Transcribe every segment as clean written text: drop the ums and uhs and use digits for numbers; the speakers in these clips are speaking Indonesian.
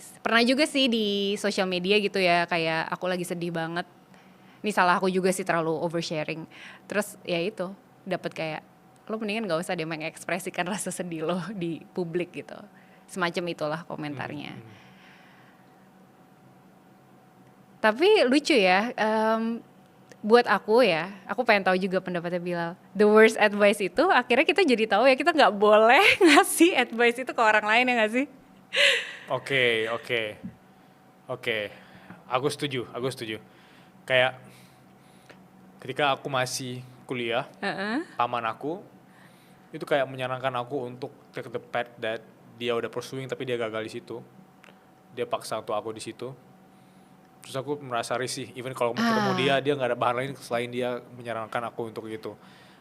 advice. Pernah juga sih di sosial media gitu ya, kayak aku lagi sedih banget. Ini salah aku juga sih terlalu oversharing. Terus ya itu, dapat kayak lo mendingan gak usah deh mengekspresikan rasa sedih lo di publik gitu. Semacam itulah komentarnya. Tapi lucu ya, buat aku ya, aku pengen tahu juga pendapatnya Bilal. The worst advice itu akhirnya kita jadi tahu ya kita nggak boleh ngasih advice itu ke orang lain, ya nggak sih? Oke, oke, oke. Aku setuju. Kayak ketika aku masih kuliah, paman aku itu kayak menyarankan aku untuk take the path that dia udah pursuing tapi dia gagal di situ. Dia paksa untuk aku di situ. Terus aku merasa risih, even kalau ketemu dia nggak ada bahan lain selain dia menyarankan aku untuk itu.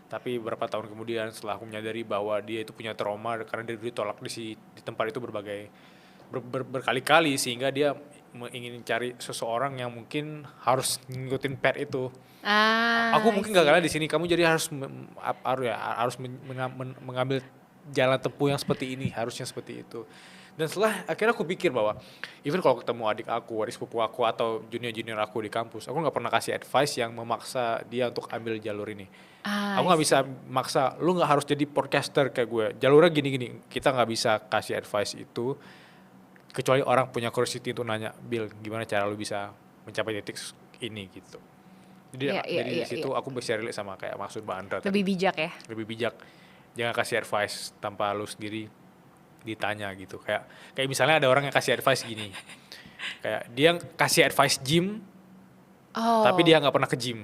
Tapi beberapa tahun kemudian setelah aku menyadari bahwa dia itu punya trauma karena dia ditolak di tempat itu berkali-kali, sehingga dia ingin cari seseorang yang mungkin harus ngikutin path itu. Aku I mungkin see. gagalnya di sini, kamu jadi harus mengambil jalan tempuh yang seperti ini, harusnya seperti itu. Dan setelah akhirnya aku pikir bahwa even kalau ketemu adik sepupu aku atau junior aku di kampus, aku nggak pernah kasih advice yang memaksa dia untuk ambil jalur ini. Aku I nggak bisa see. maksa lu nggak harus jadi podcaster kayak gue, jalurnya gini-gini. Kita nggak bisa kasih advice itu kecuali orang punya curiosity untuk nanya, Bill, gimana cara lu bisa mencapai titik ini gitu. Jadi Iya, iya, jadi di iya, iya. situ aku bisa relate sama kayak maksud Mbak Andra Lebih tadi. bijak ya. Lebih bijak, jangan kasih advice tanpa lu sendiri ditanya gitu. Kayak misalnya ada orang yang kasih advice gini, kayak dia kasih advice gym tapi Oh. dia nggak pernah ke gym.